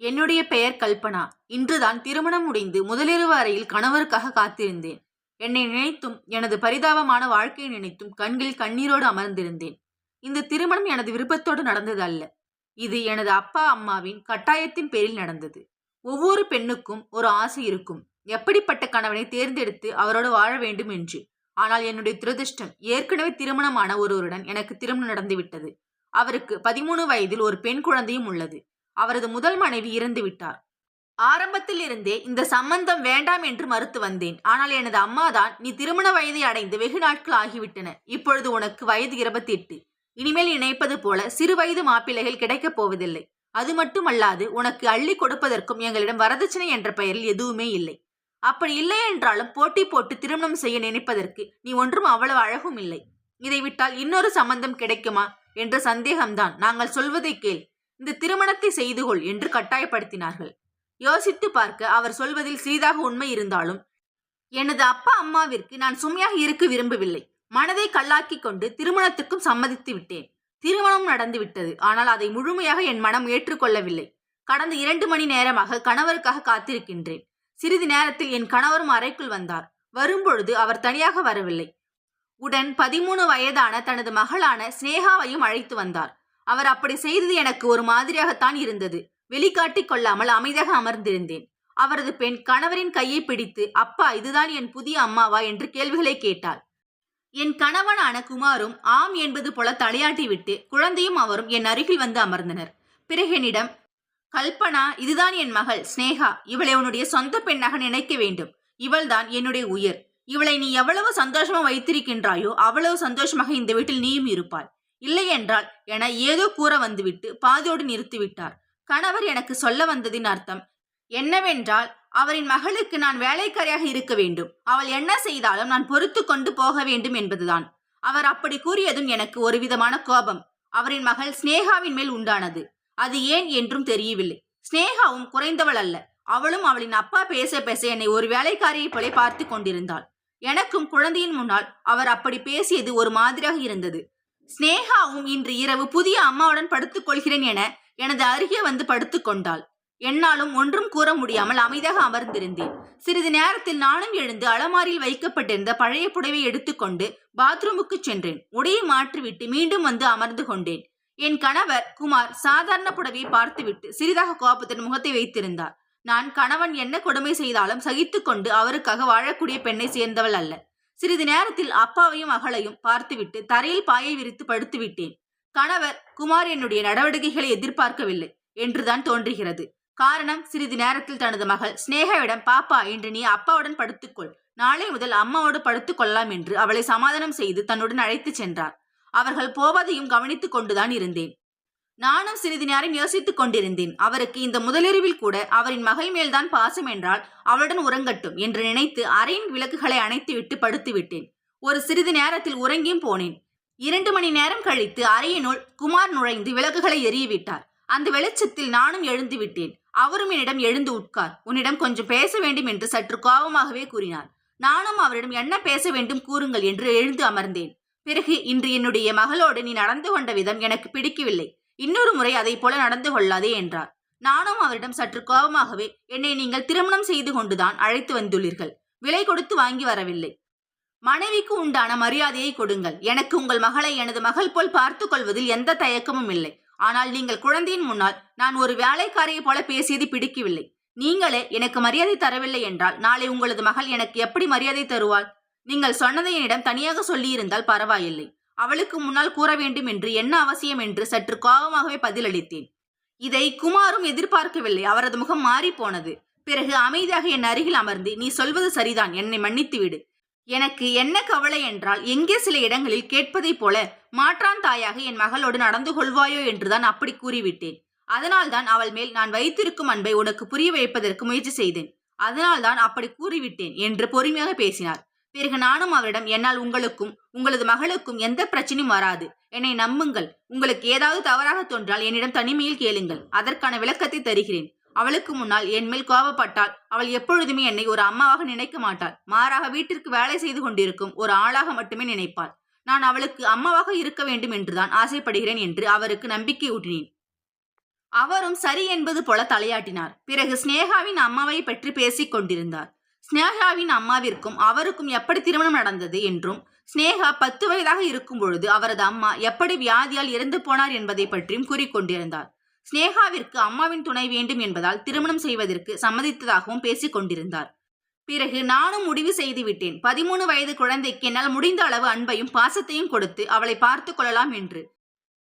என்னுடைய பெயர் கல்பனா. இன்றுதான் திருமணம் முடிந்து முதலிரவு அறையில் கணவருக்காக காத்திருந்தேன். என்னை நினைத்தும் எனது பரிதாபமான வாழ்க்கையை நினைத்தும் கண்களில் கண்ணீரோடு அமர்ந்திருந்தேன். இந்த திருமணம் எனது விருப்பத்தோடு நடந்தது அல்ல. இது எனது அப்பா அம்மாவின் கட்டாயத்தின் பேரில் நடந்தது. ஒவ்வொரு பெண்ணுக்கும் ஒரு ஆசை இருக்கும், எப்படிப்பட்ட கணவனை தேர்ந்தெடுத்து அவரோடு வாழ வேண்டும் என்று. ஆனால் என்னுடைய துரதிர்ஷ்டம், ஏற்கனவே திருமணமான ஒருவருடன் எனக்கு திருமணம் நடந்துவிட்டது. அவருக்கு 13 வயதில் ஒரு பெண் குழந்தையும் உள்ளது. அவரது முதல் மனைவி இறந்து விட்டார். ஆரம்பத்தில் இருந்தே இந்த சம்பந்தம் வேண்டாம் என்று மறுத்து வந்தேன். ஆனால் எனது அம்மாதான், நீ திருமண வயதை அடைந்து வெகு நாட்கள் ஆகிவிட்டன, இப்பொழுது உனக்கு வயது 28, இனிமேல் நினைப்பது போல சிறு வயது மாப்பிள்ளைகள் கிடைக்கப் போவதில்லை. அது மட்டுமல்லாது உனக்கு அள்ளி கொடுப்பதற்கும் எங்களிடம் வரதட்சணை என்ற பெயரில் எதுவுமே இல்லை. அப்படி இல்லை என்றாலும் போட்டி போட்டு திருமணம் செய்ய நினைப்பதற்கு நீ ஒன்றும் அவ்வளவு அழகும் இல்லை. இதை விட்டால் இன்னொரு சம்பந்தம் கிடைக்குமா என்ற சந்தேகம்தான். நாங்கள் சொல்வதை கேள், இந்த திருமணத்தை செய்து கொள் என்று கட்டாயப்படுத்தினார்கள். யோசித்து பார்க்க அவர் சொல்வதில் சிறிதாக உண்மை இருந்தாலும் எனது அப்பா அம்மாவிற்கு நான் சுமையாக இருக்க விரும்பவில்லை. மனதை கல்லாக்கி கொண்டு திருமணத்திற்கும் சம்மதித்து விட்டேன். திருமணம் நடந்து விட்டது. ஆனால் அதை முழுமையாக என் மனம் ஏற்றுக்கொள்ளவில்லை. கடந்த 2 மணி நேரமாக கணவருக்காக காத்திருக்கின்றேன். சிறிது நேரத்தில் என் கணவரும் அறைக்குள் வந்தார். வரும்பொழுது அவர் தனியாக வரவில்லை. உடன் 13 வயதான தனது மகளான ஸ்னேகாவையும் அழைத்து வந்தார். அவர் அப்படி செய்தது எனக்கு ஒரு மாதிரியாகத்தான் இருந்தது. வெளிக்காட்டிக் கொள்ளாமல் அமைதியாக அமர்ந்திருந்தேன். அவரது பெண் கணவரின் கையை பிடித்து, அப்பா, இதுதான் என் புதிய அம்மாவா என்று கேள்விகளை கேட்டாள். என் கணவனான குமாரும் ஆம் என்பது போல தலையாட்டி விட்டு குழந்தையும் அவரும் என் அருகில் வந்து அமர்ந்தனர். பிறகு என்னிடம், கல்பனா, இதுதான் என் மகள் ஸ்னேகா. இவளை உன்னுடைய சொந்த பெண்ணாக நினைக்க வேண்டும். இவள்தான் என்னுடைய உயிர். இவளை நீ எவ்வளவு சந்தோஷமா வைத்திருக்கின்றாயோ அவ்வளவு சந்தோஷமாக இந்த வீட்டில் நீயும் இருப்பாள். இல்லை என்றால் என ஏதோ கூற வந்துவிட்டு பாதியோடு நிறுத்திவிட்டார். கணவர் எனக்கு சொல்ல வந்ததின் அர்த்தம் என்னவென்றால், அவரின் மகளுக்கு நான் வேலைக்காரியாக இருக்க வேண்டும், அவள் என்ன செய்தாலும் நான் பொறுத்து கொண்டு போக வேண்டும் என்பதுதான். அவர் அப்படி கூறியதும் எனக்கு ஒரு விதமான கோபம் அவரின் மகள் ஸ்னேகாவின் மேல் உண்டானது. அது ஏன் என்றும் தெரியவில்லை. ஸ்னேகாவும் குறைந்தவள் அல்ல. அவளும் அவளின் அப்பா பேச பேச என்னை ஒரு வேலைக்காரியை போல பார்த்து கொண்டிருந்தாள். எனக்கும் குழந்தையின் முன்னால் அவர் அப்படி பேசியது ஒரு மாதிரியாக இருந்தது. ஸ்னேகாவும் இன்று இரவு புதிய அம்மாவுடன் படுத்துக் கொள்கிறேன் என எனது அருகே வந்து படுத்துக் கொண்டாள். என்னாலும் ஒன்றும் கூற முடியாமல் அமைதியாக அமர்ந்திருந்தேன். சிறிது நேரத்தில் நானும் எழுந்து அலமாரியில் வைக்கப்பட்டிருந்த பழைய புடவை எடுத்துக்கொண்டு பாத்ரூமுக்கு சென்றேன். உடையை மாற்றிவிட்டு மீண்டும் வந்து அமர்ந்து கொண்டேன். என் கணவர் குமார் சாதாரண புடவையை பார்த்துவிட்டு சிறிதாக கோபத்தின் முகத்தை வைத்திருந்தார். நான் கணவன் என்ன கொடுமை செய்தாலும் சகித்து கொண்டு அவருக்காக வாழக்கூடிய பெண்ணை சேர்ந்தவள் அல்ல. சிறிது நேரத்தில் அப்பாவையும் மகளையும் பார்த்துவிட்டு தரையில் பாயை விரித்து படுத்து விட்டேன். கணவர் குமார் என்னுடைய நடவடிக்கைகளை எதிர்பார்க்கவில்லை என்றுதான் தோன்றுகிறது. காரணம், சிறிது நேரத்தில் தனது மகள் ஸ்னேகாவிடம், பாப்பா, இன்று நீ அப்பாவுடன் படுத்துக்கொள், நாளை முதல் அம்மாவோடு படுத்துக் கொள்ளலாம் என்று அவளை சமாதானம் செய்து தன்னுடன் அழைத்து சென்றார். அவர்கள் போவதையும் கவனித்துக் கொண்டுதான் இருந்தேன். நானும் சிறிது நேரம் யோசித்துக் கொண்டிருந்தேன். அவருக்கு இந்த முதலிரவில் கூட அவரின் மகள் மேல்தான் பாசம் என்றால் அவளுடன் உறங்கட்டும் என்று நினைத்து அறையின் விளக்குகளை அணைத்துவிட்டு படுத்து விட்டேன். ஒரு சிறிது நேரத்தில் உறங்கியும் போனேன். 2 மணி நேரம் கழித்து அறையினுள் குமார் நுழைந்து விளக்குகளை எரியவிட்டார். அந்த வெளிச்சத்தில் நானும் எழுந்து விட்டேன். அவரும் என்னிடம், எழுந்து உட்கார், உன்னிடம் கொஞ்சம் பேச வேண்டும் என்று சற்று கோபமாகவே கூறினார். நானும் அவரிடம், என்ன பேச வேண்டும் கூறுங்கள் என்று எழுந்து அமர்ந்தேன். பிறகு, இன்று என்னுடைய மகளோடு நீ நடந்து கொண்ட விதம் எனக்கு பிடிக்கவில்லை, இன்னொரு முறை அதை போல நடந்து கொள்ளாதே என்றார். நானும் அவரிடம் சற்று கோபமாகவே, என்னை நீங்கள் திருமணம் செய்து கொண்டுதான் அழைத்து வந்துள்ளீர்கள், விலை கொடுத்து வாங்கி வரவில்லை. மனைவிக்கு உண்டான மரியாதையை கொடுங்கள். எனக்கு உங்கள் மகளை எனது மகள் போல் பார்த்து கொள்வதில் எந்த தயக்கமும் இல்லை. ஆனால் நீங்கள் குழந்தையின் முன்னால் நான் ஒரு வேலைக்காரியை போல பேசியது பிடிக்கவில்லை. நீங்களே எனக்கு மரியாதை தரவில்லை என்றால் நாளை உங்களது மகள் எனக்கு எப்படி மரியாதை தருவாள்? நீங்கள் சொன்னதை என்னிடம் தனியாக சொல்லியிருந்தால் பரவாயில்லை. அவளுக்கு முன்னால் கூற வேண்டும் என்று என்ன அவசியம் என்று சற்று கோபமாகவே பதிலளித்தேன். இதை குமாரும் எதிர்பார்க்கவில்லை. அவரது முகம் மாறி போனது. பிறகு அமைதியாக என் அருகில் அமர்ந்து, நீ சொல்வது சரிதான், என்னை மன்னித்து விடு. எனக்கு என்ன கவலை என்றால், எங்கே சில இடங்களில் கேட்பதைப் போல மாற்றான் தாயாக என் மகளோடு நடந்து கொள்வாயோ என்றுதான் அப்படி கூறிவிட்டேன். அதனால்தான் அவள் மேல் நான் வைத்திருக்கும் அன்பை உனக்கு புரிய வைப்பதற்கு முயற்சி செய்தேன். அதனால்தான் அப்படி கூறிவிட்டேன் என்று பொறுமையாக பேசினார். பிறகு நானும் அவரிடம், என்னால் உங்களுக்கும் உங்களது மகளுக்கும் எந்த பிரச்சனையும் வராது, என்னை நம்புங்கள். உங்களுக்கு ஏதாவது தவறாக தோன்றால் என்னிடம் தனிமையில் கேளுங்கள், அதற்கான விளக்கத்தை தருகிறேன். அவளுக்கு முன்னால் என் மேல் கோபப்பட்டால் அவள் எப்பொழுதுமே என்னை ஒரு அம்மாவாக நினைக்க மாட்டாள். மாறாக வீட்டிற்கு வேலை செய்து கொண்டிருக்கும் ஒரு ஆளாக மட்டுமே நினைப்பாள். நான் அவளுக்கு அம்மாவாக இருக்க வேண்டும் என்றுதான் ஆசைப்படுகிறேன் என்று அவருக்கு நம்பிக்கை ஊட்டினேன். அவரும் சரி என்பது போல தலையாட்டினார். பிறகு ஸ்னேகாவின் அம்மாவை பற்றி பேசிக் கொண்டிருந்தார். ஸ்னேகாவின் அம்மாவிற்கும் அவருக்கும் எப்படி திருமணம் நடந்தது என்றும், ஸ்னேகா 10 வயதாக இருக்கும் பொழுது அவரது அம்மா எப்படி வியாதியால் இறந்து போனார் என்பதை பற்றியும் கூறிக்கொண்டிருந்தார். ஸ்னேகாவிற்கு அம்மாவின் துணை வேண்டும் என்பதால் திருமணம் செய்வதற்கு சம்மதித்ததாகவும் பேசிக் கொண்டிருந்தார். பிறகு நானும் முடிவு செய்து விட்டேன். 13 வயது குழந்தைக்கு என்னால் முடிந்த அளவு அன்பையும் பாசத்தையும் கொடுத்து அவளை பார்த்து கொள்ளலாம் என்று.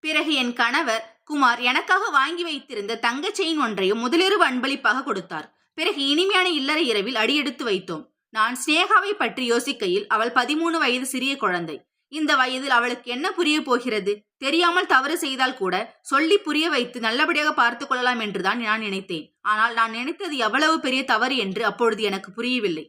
பிறகு என் கணவர் குமார் எனக்காக வாங்கி வைத்திருந்த தங்க செயின் ஒன்றையும் முதலிரவு அன்பளிப்பாக கொடுத்தார். பிறகு இனிமையான இல்லற இரவில் அடியெடுத்து வைத்தோம். நான் ஸ்னேகாவை பற்றி யோசிக்கையில் அவள் 13 வயது சிறிய குழந்தை. இந்த வயதில் அவளுக்கு என்ன புரிய போகிறது? தெரியாமல் தவறு செய்தால் கூட சொல்லி புரிய வைத்து நல்லபடியாக பார்த்து கொள்ளலாம் என்றுதான் நான் நினைத்தேன். ஆனால் நான் நினைத்தது எவ்வளவு பெரிய தவறு என்று அப்பொழுது எனக்கு புரியவில்லை.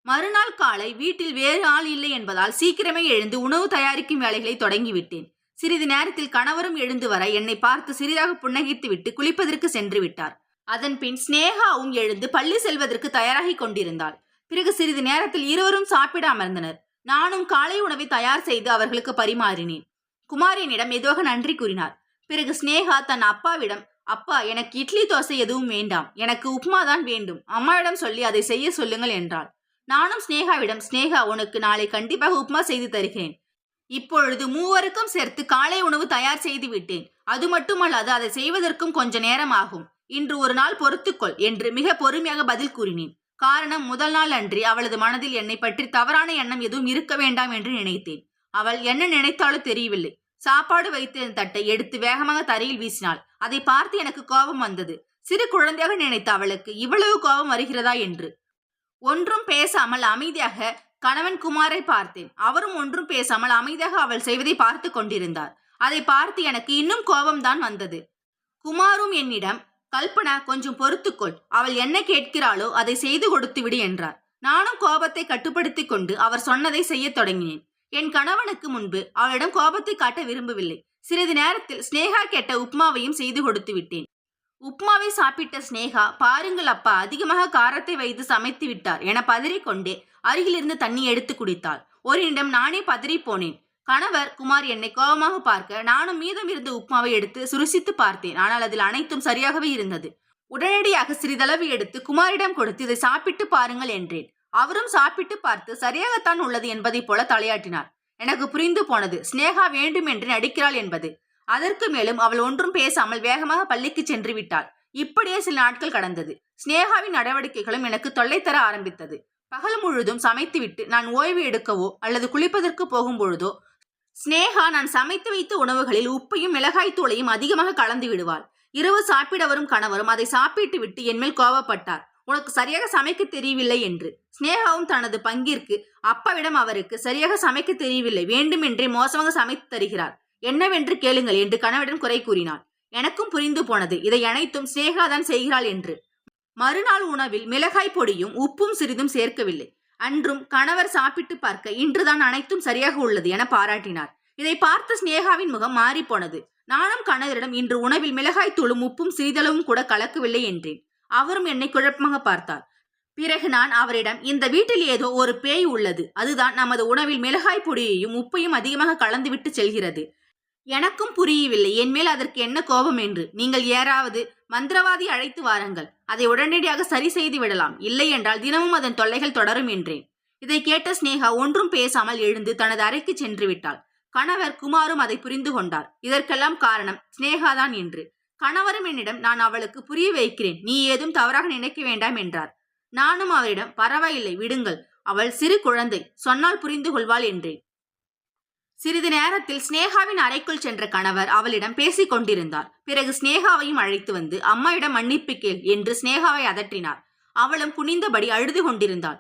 மறுநாள் காலை வீட்டில் வேறு ஆள் இல்லை என்பதால் சீக்கிரமே எழுந்து உணவு தயாரிக்கும் வேலைகளை தொடங்கிவிட்டேன். சிறிது நேரத்தில் கணவரும் எழுந்து வர என்னை பார்த்து சிறிதாக புன்னகைத்து விட்டு குளிப்பதற்கு சென்று விட்டார். அதன் பின் ஸ்னேகாவும் எழுந்து பள்ளி செல்வதற்கு தயாராகி கொண்டிருந்தாள். பிறகு சிறிது நேரத்தில் இருவரும் சாப்பிட அமர்ந்தனர். நானும் காலை உணவை தயார் செய்து அவர்களுக்கு பரிமாறினேன். குமார் என்னிடம் மெதுவாக நன்றி கூறினார். பிறகு ஸ்னேகா தன் அப்பாவிடம், அப்பா, எனக்கு இட்லி தோசை எதுவும் வேண்டாம், எனக்கு உப்மா தான் வேண்டும், அம்மாவிடம் சொல்லி அதை செய்ய சொல்லுங்கள் என்றாள். நானும் ஸ்னேகாவிடம், ஸ்னேகா, உனக்கு நாளை கண்டிப்பாக உப்மா செய்து தருகிறேன். இப்பொழுது மூவருக்கும் சேர்த்து காலை உணவு தயார் செய்து விட்டேன். அது மட்டுமல்லாது அதை செய்வதற்கும் கொஞ்ச நேரம் ஆகும். இன்று ஒரு நாள் பொறுத்துக்கொள் என்று மிக பொறுமையாக பதில் கூறினேன். காரணம், முதல் நாள் அன்றி அவளது மனதில் என்னை பற்றி தவறான எண்ணம் எதுவும் இருக்க வேண்டாம் என்று நினைத்தேன். அவள் என்ன நினைத்தாலும் தெரியவில்லை. சாப்பாடு வைத்திருந்த தட்டை எடுத்து வேகமாக தரையில் வீசினாள். அதை பார்த்து எனக்கு கோபம் வந்தது. சிறு குழந்தையாக நினைத்த அவளுக்கு இவ்வளவு கோபம் வருகிறதா என்று. ஒன்றும் பேசாமல் அமைதியாக கணவன் குமாரை பார்த்தேன். அவரும் ஒன்றும் பேசாமல் அமைதியாக அவள் செய்வதை பார்த்து கொண்டிருந்தார். அதை பார்த்து எனக்கு இன்னும் கோபம்தான் வந்தது. குமாரும் என்னிடம், கல்பனா, கொஞ்சம் பொறுத்துக்கொள், அவள் என்ன கேட்கிறாளோ அதை செய்து கொடுத்து விடு என்றார். நானும் கோபத்தை கட்டுப்படுத்தி கொண்டு அவர் சொன்னதை செய்ய தொடங்கினேன். என் கணவனுக்கு முன்பு அவளிடம் கோபத்தை காட்ட விரும்பவில்லை. சிறிது நேரத்தில் ஸ்னேகா கேட்ட உப்மாவையும் செய்து கொடுத்து விட்டேன். உப்மாவை சாப்பிட்ட ஸ்னேகா, பாருங்கள் அப்பா, அதிகமாக காரத்தை வைத்து சமைத்து விட்டார் என பதறிக்கொண்டே அருகிலிருந்து தண்ணி எடுத்து குடித்தாள். ஒரு நிமிடம் நானே பதறி போனேன். கணவர் குமார் என்னை கோபமாக பார்க்க நானும் மீதம் இருந்த உப்மாவை எடுத்து சுருசித்து பார்த்தேன். ஆனால் அதில் அனைத்தும் சரியாகவே இருந்தது. உடனடியாக சிறிதளவு எடுத்து குமாரிடம் கொடுத்து, இதை சாப்பிட்டு பாருங்கள் என்றேன். அவரும் சாப்பிட்டு பார்த்து சரியாகத்தான் உள்ளது என்பதை போல தலையாட்டினார். எனக்கு புரிந்து போனது, ஸ்னேகா வேண்டுமென்று நடிக்கிறாள் என்பது. அதற்கு மேலும் அவள் ஒன்றும் பேசாமல் வேகமாக பள்ளிக்கு சென்று விட்டாள். இப்படியே சில நாட்கள் கடந்தது. ஸ்னேகாவின் நடவடிக்கைகளும் எனக்கு தொல்லை தர ஆரம்பித்தது. பகல் முழுதும் சமைத்துவிட்டு நான் ஓய்வு எடுக்கவோ அல்லது குளிப்பதற்கு போகும் பொழுதோ ஸ்னேகா நான் சமைத்து வைத்த உணவுகளில் உப்பையும் மிளகாய் தூளையும் அதிகமாக கலந்து விடுவாள். இரவு சாப்பிட வரும் கணவரும் அதை சாப்பிட்டு விட்டு என்மேல் கோபப்பட்டார். உனக்கு சரியாக சமைக்க தெரியவில்லை என்று. ஸ்னேகாவும் தனது பங்கிற்கு அப்பாவிடம், அவருக்கு சரியாக சமைக்க தெரியவில்லை, வேண்டுமென்றே மோசமாக சமைத்து தருகிறார், என்னவென்று கேளுங்கள் என்று கணவரிடம் குறை கூறினாள். எனக்கும் புரிந்து போனது, இதை அனைத்தும் ஸ்னேகாதான் செய்கிறாள் என்று. மறுநாள் உணவில் மிளகாய் பொடியும் உப்பும் சிறிதும் சேர்க்கவில்லை. அன்றும் கணவர் சாப்பிட்டு பார்க்க, இன்றுதான் அனைத்தும் சரியாக உள்ளது என பாராட்டினார். இதை பார்த்த ஸ்னேகாவின் முகம் மாறிப்போனது. நானும் கணவரிடம், இன்று உணவில் மிளகாய் தூளும் உப்பும் சிறிதளவும் கூட கலக்கவில்லை என்றேன். அவரும் என்னை குழப்பமாக பார்த்தார். பிறகு நான் அவரிடம், இந்த வீட்டில் ஏதோ ஒரு பேய் உள்ளது, அதுதான் நமது உணவில் மிளகாய் பொடியையும் உப்பையும் அதிகமாக கலந்துவிட்டு செல்கிறது. எனக்கும் புரியவில்லை என்மேல் அதற்கு என்ன கோபம் என்று. நீங்கள் யாராவது மந்திரவாதி அழைத்து வாருங்கள், அதை உடனடியாக சரி செய்து விடலாம், இல்லை என்றால் தினமும் அதன் தொல்லைகள் தொடரும் என்றேன். இதை கேட்ட ஸ்னேகா ஒன்றும் பேசாமல் எழுந்து தனது அறைக்கு சென்று விட்டாள். கணவர் குமாரும் அதை புரிந்து கொண்டார். இதற்கெல்லாம் காரணம் ஸ்னேகாதான் என்று. கணவரும் என்னிடம், நான் அவளுக்கு புரிய வைக்கிறேன், நீ ஏதும் தவறாக நினைக்க வேண்டாம் என்றார். நானும் அவரிடம், பரவாயில்லை விடுங்கள், அவள் சிறு குழந்தை, சொன்னால் புரிந்து கொள்வாள் என்றேன். சிறிது நேரத்தில் ஸ்னேகாவின் அறைக்குள் சென்ற கணவர் அவளிடம் பேசிக் கொண்டிருந்தார். பிறகு ஸ்னேகாவையும் அழைத்து வந்து, அம்மாவிடம் மன்னிப்பு கேள் என்று ஸ்னேகாவை அதட்டினார். அவளும் குனிந்தபடி அழுது கொண்டிருந்தாள்.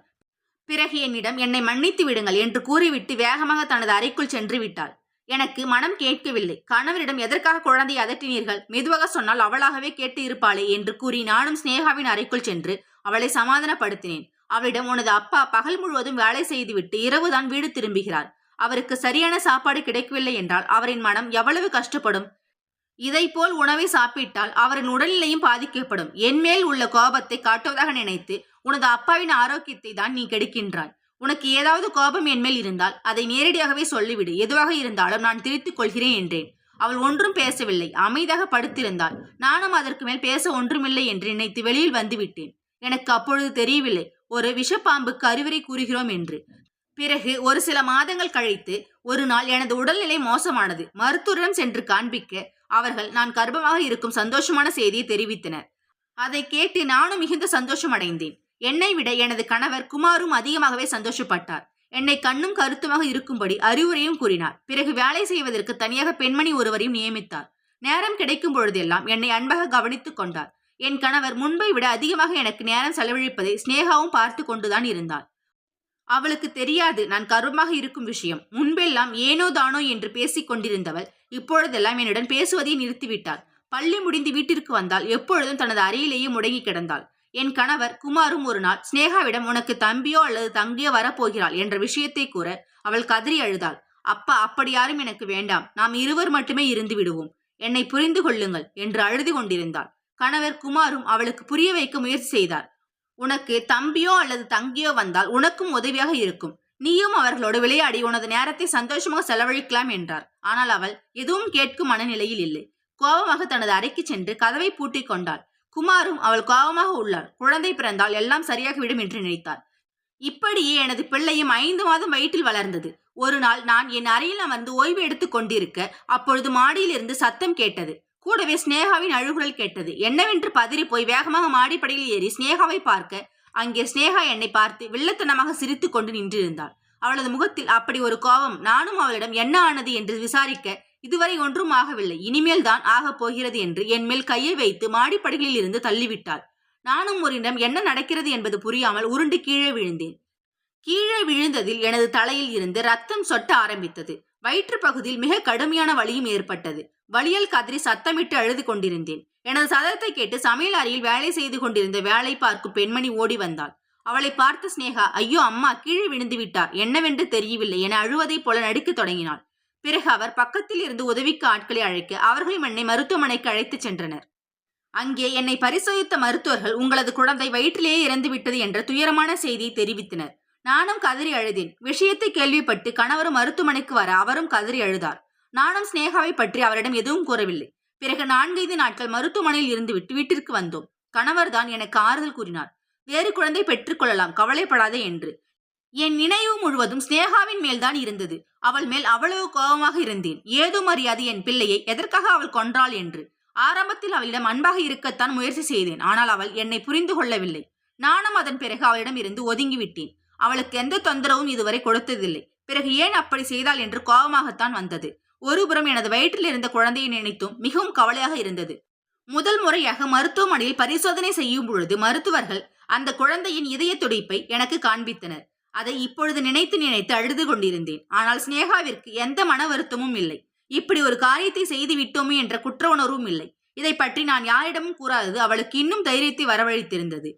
பிறகு என்னிடம், என்னை மன்னித்து விடுங்கள் என்று கூறிவிட்டு வேகமாக தனது அறைக்குள் சென்று விட்டாள். எனக்கு மனம் கேட்கவில்லை. கணவரிடம், எதற்காக குழந்தையை அதட்டினீர்கள், மெதுவாக சொன்னால் அவளாகவே கேட்டு இருப்பாளே என்று கூறி நானும் ஸ்னேகாவின் அறைக்குள் சென்று அவளை சமாதானப்படுத்தினேன். அவளிடம், உனது அப்பா பகல் முழுவதும் வேலை செய்துவிட்டு இரவுதான் வீடு திரும்புகிறார். அவருக்கு சரியான சாப்பாடு கிடைக்கவில்லை என்றால் அவரின் மனம் எவ்வளவு கஷ்டப்படும். இதைப்போல் உணவை சாப்பிட்டால் அவரின் உடல்நிலையும் பாதிக்கப்படும். என்மேல் உள்ள கோபத்தை காட்டுவதாக நினைத்து உனது அப்பாவின் ஆரோக்கியத்தை தான் நீ கெடுக்கின்றாய். உனக்கு ஏதாவது கோபம் என்மேல் இருந்தால் அதை நேரடியாகவே சொல்லிவிடு. எதுவாக இருந்தாலும் நான் திருத்திக் கொள்கிறேன் என்றேன். அவள் ஒன்றும் பேசவில்லை. அமைதியாக படுத்திருந்தாள். நானும் அதற்கு மேல் பேச ஒன்றுமில்லை என்று நினைத்து வெளியில் வந்துவிட்டேன். எனக்கு அப்பொழுது தெரியவில்லை ஒரு விஷப்பாம்புக்கு அறிவுரை கூறுகிறோம் என்று. பிறகு ஒரு சில மாதங்கள் கழித்து ஒரு நாள் எனது உடல்நிலை மோசமானது. மருத்துவரிடம் சென்று காண்பிக்க அவர்கள் நான் கர்ப்பமாக இருக்கும் சந்தோஷமான செய்தியை தெரிவித்தனர். அதை கேட்டு நானும் மிகுந்த சந்தோஷம் அடைந்தேன். என்னை விட எனது கணவர் குமாரும் அதிகமாகவே சந்தோஷப்பட்டார். என்னை கண்ணும் கருத்துமாக இருக்கும்படி அறிவுரையும் கூறினார். பிறகு வேலை செய்வதற்கு தனியாக பெண்மணி ஒருவரையும் நியமித்தார். நேரம் கிடைக்கும் பொழுதெல்லாம் என்னை அன்பாக கவனித்துக் கொண்டார். என் கணவர் முன்பை விட அதிகமாக எனக்கு நேரம் செலவழிப்பதை ஸ்னேகாவும் பார்த்து கொண்டுதான் இருந்தாள். அவளுக்கு தெரியாது நான் கர்வமாக இருக்கும் விஷயம். முன்பெல்லாம் ஏனோ தானோ என்று பேசிக் கொண்டிருந்தவள் இப்பொழுதெல்லாம் என்னுடன் பேசுவதை நிறுத்திவிட்டாள். பள்ளி முடிந்து வீட்டிற்கு வந்தால் எப்பொழுதும் தனது அறையிலேயே முடங்கி கிடந்தாள். என் கணவர் குமாரும் ஒரு நாள் ஸ்னேகாவிடம் உனக்கு தம்பியோ அல்லது தங்கியோ வரப்போகிறாள் என்ற விஷயத்தை கூற அவள் கதறி அழுதாள். அப்பா, அப்படி யாரும் எனக்கு வேண்டாம், நாம் இருவர் மட்டுமே இருந்து விடுவோம், என்னை புரிந்து கொள்ளுங்கள் என்று அழுது கொண்டிருந்தாள். கணவர் குமாரும் அவளுக்கு புரிய வைக்க முயற்சி செய்தார். உனக்கு தம்பியோ அல்லது தங்கியோ வந்தால் உனக்கும் உதவியாக இருக்கும், நீயும் அவர்களோடு விளையாடி உனது நேரத்தை சந்தோஷமாக செலவழிக்கலாம் என்றார். ஆனால் அவள் எதுவும் கேட்கும் மனநிலையில் இல்லை. கோபமாக தனது அறைக்கு சென்று கதவை பூட்டிக் கொண்டாள். குமாரும் அவள் கோபமாக உள்ளாள். குழந்தை பிறந்தால் எல்லாம் சரியாகிவிடும் என்று நினைத்தார். இப்படியே எனது பிள்ளையும் 5 மாதம் வயிற்றில் வளர்ந்தது. ஒரு நாள் நான் என் அறையில் அமர்ந்து ஓய்வு எடுத்துக் கொண்டிருக்க அப்பொழுது மாடியில் இருந்து சத்தம் கேட்டது. கூடவே ஸ்னேகாவின் அழுகுரல் கேட்டது. என்னவென்று பதறி போய் வேகமாக மாடிப்படியில் ஏறி ஸ்னேகாவை பார்க்க அங்கே ஸ்னேகா என்னை பார்த்து வில்லத்தனமாக சிரித்து கொண்டு நின்றிருந்தாள். அவளது முகத்தில் அப்படி ஒரு கோபம். நானும் அவளிடம் என்ன ஆனது என்று விசாரிக்க இதுவரை ஒன்றும் ஆகவில்லை, இனிமேல் தான் ஆகப் போகிறது என்று என் மேல் கையை வைத்து மாடிப்படிகளில் இருந்து தள்ளிவிட்டாள். நானும் ஒருடம் என்ன நடக்கிறது என்பது புரியாமல் உருண்டு கீழே விழுந்தேன். கீழே விழுந்ததில் எனது தலையில் இருந்து ரத்தம் சொட்ட ஆரம்பித்தது. வயிற்று பகுதியில் மிக கடுமையான வலியும் ஏற்பட்டது. வலியால் கதறி சத்தமிட்டு அழுது கொண்டிருந்தேன். எனது சதத்தை கேட்டு சமையல் அறையில் வேலை செய்து கொண்டிருந்த வேலை பார்க்கும் பெண்மணி ஓடி வந்தாள். அவளை பார்த்த ஸ்னேகா, ஐயோ அம்மா, கீழே விழுந்து விட்டார், என்னவென்று தெரியவில்லை என அழுவதைப் போல நடிக்க தொடங்கினாள். பிறகு அவர் பக்கத்தில் இருந்து உதவிக்கு ஆட்களை அழைக்க அவர்களும் என்னை மருத்துவமனைக்கு அழைத்துச் சென்றனர். அங்கே என்னை பரிசோதித்த மருத்துவர்கள் உங்களது குழந்தை வயிற்றிலேயே இறந்து விட்டது என்ற துயரமான செய்தியை தெரிவித்தனர். நானும் கதறி அழுதேன். விஷயத்தை கேள்விப்பட்டு கணவரும் மருத்துவமனைக்கு வர அவரும் கதறி அழுதார். நானும் ஸ்னேகாவை பற்றி அவரிடம் எதுவும் கூறவில்லை. பிறகு 4-5 நாட்கள் மருத்துவமனையில் இருந்துவிட்டு வீட்டிற்கு வந்தோம். கணவர் தான் எனக்கு ஆறுதல் கூறினார். வேறு குழந்தை பெற்றுக்கொள்ளலாம், கவலைப்படாதே என்று. என் நினைவு முழுவதும் ஸ்னேகாவின் மேல்தான் இருந்தது. அவள் மேல் அவ்வளவு கோபமாக இருந்தேன். ஏதும் அறியாது என் பிள்ளையை எதற்காக அவள் கொன்றாள் என்று. ஆரம்பத்தில் அவளிடம் அன்பாக இருக்கத்தான் முயற்சி செய்தேன். ஆனால் அவள் என்னை புரிந்து கொள்ளவில்லை. நானும் அதன் பிறகு அவளிடம் இருந்து ஒதுங்கிவிட்டேன். அவளுக்கு எந்த தொந்தரவும் இதுவரை கொடுத்ததில்லை. பிறகு ஏன் அப்படி செய்தாள் என்று கோபமாகத்தான் வந்தது. ஒருபுறம் எனது வயிற்றில் இருந்த குழந்தையை நினைத்தும் மிகவும் கவலையாக இருந்தது. முதல் முறையாக மருத்துவமனையில் பரிசோதனை செய்யும் பொழுது மருத்துவர்கள் அந்த குழந்தையின் இதய துடிப்பை எனக்கு காண்பித்தனர். அதை இப்பொழுது நினைத்து நினைத்து அழுது கொண்டிருந்தேன். ஆனால் ஸ்னேகாவிற்கு எந்த மன வருத்தமும் இல்லை. இப்படி ஒரு காரியத்தை செய்து விட்டோமே என்ற குற்ற உணர்வும் இல்லை. இதை பற்றி நான் யாரிடமும் கூறாதது அவளுக்கு இன்னும் தைரியத்தை வரவழைத்திருந்தது.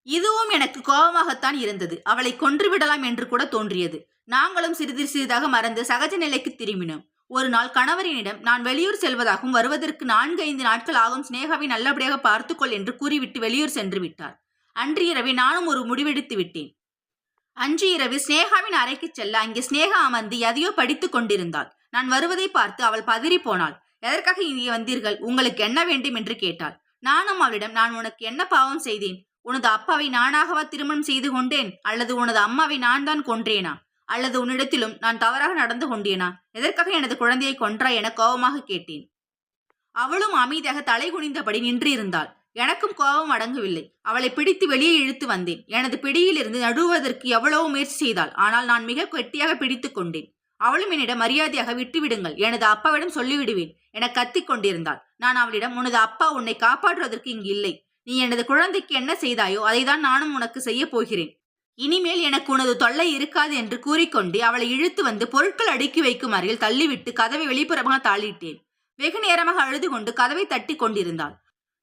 இதுவும் எனக்கு கோபமாகத்தான் இருந்தது. அவளை கொன்றுவிடலாம் என்று கூட தோன்றியது. நாங்களும் சிறிது சிறிதாக மறந்து சகஜ நிலைக்கு திரும்பினோம். ஒரு நாள் கணவரினிடம் நான் வெளியூர் செல்வதாகவும் வருவதற்கு 4-5 நாட்கள் ஆகும், ஸ்னேகாவை நல்லபடியாக பார்த்துக்கொள் என்று கூறிவிட்டு வெளியூர் சென்று விட்டார். அன்று இரவே நானும் ஒரு முடிவெடுத்து விட்டேன். அன்று இரவு ஸ்னேகாவின் அறைக்கு செல்ல அங்கே ஸ்னேகா அமர்ந்து எதையோ படித்துக் கொண்டிருந்தாள். நான் வருவதை பார்த்து அவள் பதறி போனாள். எதற்காக இங்கே வந்தீர்கள், உங்களுக்கு என்ன வேண்டும் என்று கேட்டாள். நானும் அவளிடம், நான் உனக்கு என்ன பாவம் செய்தேன்? உனது அப்பாவை நானாகவா திருமணம் செய்து கொண்டேன்? அல்லது உனது அம்மாவை நான் தான் கொன்றேனா? அல்லது உன்னிடத்திலும் நான் தவறாக நடந்து கொண்டேனா? எதற்காக எனது குழந்தையை கொன்றாய் என கோபமாக கேட்டேன். அவளும் அமைதியாக தலை குனிந்தபடி நின்று இருந்தாள். எனக்கும் கோபம் அடங்கவில்லை. அவளை பிடித்து வெளியே இழுத்து வந்தேன். எனது பிடியிலிருந்து நடுவதற்கு எவ்வளவோ முயற்சி செய்தாள். ஆனால் நான் மிக கெட்டியாக பிடித்து கொண்டேன். அவளும் என்னிடம் மரியாதையாக விட்டுவிடுங்கள், எனது அப்பாவிடம் சொல்லிவிடுவேன் என கத்திக் கொண்டிருந்தாள். நான் அவளிடம், உனது அப்பா உன்னை காப்பாற்றுவதற்கு இங்கு இல்லை. நீ எனது குழந்தைக்கு என்ன செய்தாயோ அதைதான் நானும் உனக்கு செய்ய போகிறேன். இனிமேல் எனக்கு உனது தொல்லை இருக்காது என்று கூறிக்கொண்டு அவளை இழுத்து வந்து பொருட்கள் அடுக்கி வைக்கும் அறையில் தள்ளிவிட்டு கதவை வெளிப்புறமாக தாளிட்டேன். வெகு நேரமாக அழுது கொண்டு கதவை தட்டி கொண்டிருந்தாள்.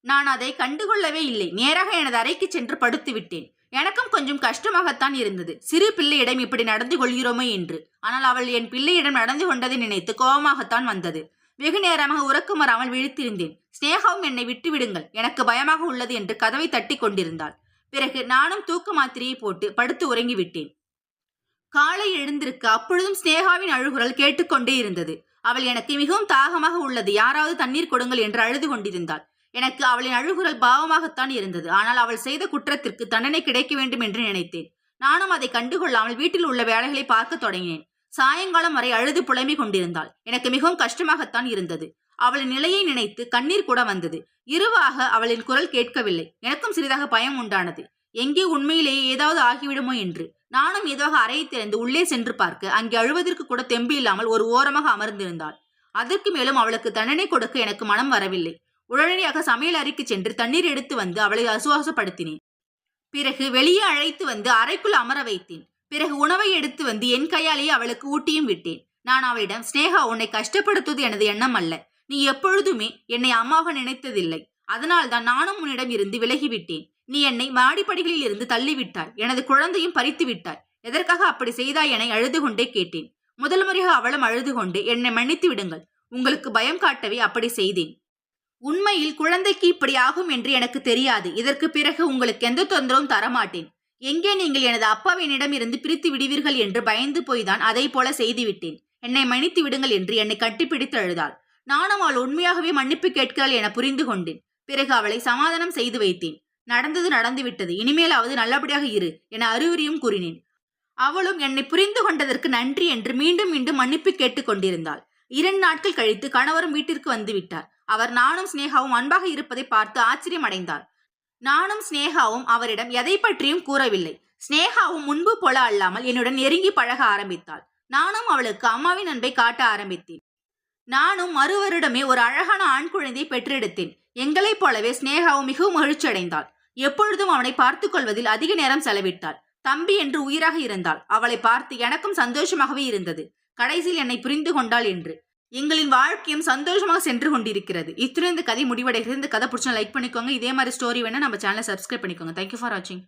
நான் அதை கண்டுகொள்ளவே இல்லை. நேராக எனது அறைக்கு சென்று படுத்து விட்டேன். எனக்கும் கொஞ்சம் கஷ்டமாகத்தான் இருந்தது, சிறு பிள்ளையிடம் இப்படி நடந்து கொள்கிறோமே என்று. ஆனால் அவள் என் பிள்ளையிடம் நடந்து கொண்டதை நினைத்து கோபமாகத்தான் வந்தது. வெகு நேரமாக உறக்கம் வராமல் விழித்திருந்தேன். ஸ்னேகாவும் என்னை விட்டுவிடுங்கள், எனக்கு பயமாக உள்ளது என்று கதவை தட்டி கொண்டிருந்தாள். பிறகு நானும் தூக்க மாத்திரையை போட்டு படுத்து உறங்கிவிட்டேன். காலை எழுந்திருக்க அப்பொழுதும் ஸ்னேகாவின் அழுகுரல் கேட்டுக்கொண்டே இருந்தது. அவள் எனக்கு மிகவும் தாகமாக உள்ளது, யாராவது தண்ணீர் கொடுங்கள் என்று அழுது கொண்டிருந்தாள். எனக்கு அவளின் அழுகுரல் பாவமாகத்தான் இருந்தது. ஆனால் அவள் செய்த குற்றத்திற்கு தண்டனை கிடைக்க வேண்டும் என்று நினைத்தேன். நானும் அதை கண்டுகொள்ளாமல் வீட்டில் உள்ள வேலைகளை பார்க்க தொடங்கினேன். சாயங்காலம் வரை அழுது புலம்பிக் கொண்டிருந்தாள். எனக்கு மிகவும் கஷ்டமாகத்தான் இருந்தது. அவளின் நிலையை நினைத்து கண்ணீர் கூட வந்தது. இரவாக அவளின் குரல் கேட்கவில்லை. எனக்கும் சிறிதாக பயம் உண்டானது. எங்கே உண்மையிலேயே ஏதாவது ஆகிவிடுமோ என்று. நானும் ஏதாவது அறையை திறந்து உள்ளே சென்று பார்க்க அங்கே அழுவதற்கு கூட தெம்பு இல்லாமல் ஒரு ஓரமாக அமர்ந்திருந்தாள். அதற்கு மேலும் அவளுக்கு தண்டனை கொடுக்க எனக்கு மனம் வரவில்லை. உடனடியாக சமையல் அறைக்கு சென்று தண்ணீர் எடுத்து வந்து அவளை ஆசுவாசப்படுத்தினேன். பிறகு வெளியே அழைத்து வந்து அறைக்குள் அமர வைத்தேன். பிறகு உணவை எடுத்து வந்து என் கையாலேயே அவளுக்கு ஊட்டியும் விட்டேன். நான் அவளிடம், ஸ்னேகா, உன்னை கஷ்டப்படுத்துவது எனது எண்ணம் அல்ல. நீ எப்பொழுதுமே என்னை அம்மாவாக நினைத்ததில்லை. அதனால்தான் நானும் உன்னிடம் இருந்து விலகிவிட்டேன். நீ என்னை மாடிப்படிகளில் இருந்து தள்ளிவிட்டாய். எனது குழந்தையும் பறித்து விட்டாய். எதற்காக அப்படி செய்தாய் என அழுது கொண்டே கேட்டேன். முதல் முறையாக அவளும் அழுது கொண்டு, என்னை மன்னித்து விடுங்கள், உங்களுக்கு பயம் காட்டவே அப்படி செய்தேன். உண்மையில் குழந்தைக்கு இப்படி ஆகும் என்று எனக்கு தெரியாது. இதற்கு பிறகு உங்களுக்கு எந்த தொந்தரவும் தரமாட்டேன். எங்கே நீங்கள் எனது அப்பாவை என்னிடம் இருந்து பிரித்து விடுவீர்கள் என்று பயந்து போய்தான் அதை போல செய்துவிட்டேன். என்னை மன்னித்து விடுங்கள் என்று என்னை கட்டிப்பிடித்து அழுதாள். நானும் அவள் உண்மையாகவே மன்னிப்பு கேட்கிறாள் என புரிந்து கொண்டேன். பிறகு அவளை சமாதானம் செய்து வைத்தேன். நடந்தது நடந்துவிட்டது, இனிமேலாவது நல்லபடியாக இரு என அறிவுரையும் கூறினேன். அவளும் என்னை புரிந்து கொண்டதற்கு நன்றி என்று மீண்டும் மீண்டும் மன்னிப்பு கேட்டுக் கொண்டிருந்தாள். 2 நாட்கள் கழித்து கணவரும் வீட்டிற்கு வந்து விட்டார். அவர் நானும் ஸ்னேகாவும் அன்பாக இருப்பதை பார்த்து ஆச்சரியம் அடைந்தார். நானும் ஸ்னேகாவும் அவரிடம் எதை பற்றியும் கூறவில்லை. ஸ்னேகாவும் முன்பு போல அல்லாமல் என்னுடன் நெருங்கி பழக ஆரம்பித்தாள். நானும் அவளுக்கு அம்மாவின் அன்பை காட்ட ஆரம்பித்தேன். நானும் மறு வருடமே ஒரு அழகான ஆண் குழந்தையை பெற்றெடுத்தேன். எங்களைப் போலவே ஸ்னேகாவும் மிகவும் மகிழ்ச்சி அடைந்தாள். எப்பொழுதும் அவனை பார்த்துக் கொள்வதில் அதிக நேரம் செலவிட்டாள். தம்பி என்று உயிராக இருந்தாள். அவளை பார்த்து எனக்கும் சந்தோஷமாகவே இருந்தது. கடைசியில் என்னை புரிந்து கொண்டாள் என்று. எங்களின் வாழ்க்கையும் சந்தோஷமாக சென்று கொண்டிருக்கிறது. இத்துடன் இந்த கதை முடிவடைகிறது. இந்த கதை பிடிச்சா லைக் பண்ணிக்கோங்க. இதே மாதிரி ஸ்டோரி வேணா நம்ம சேனலை சப்ஸ்கிரைப் பண்ணிக்கோங்க. தேங்க்யூ ஃபார் வாட்சிங்.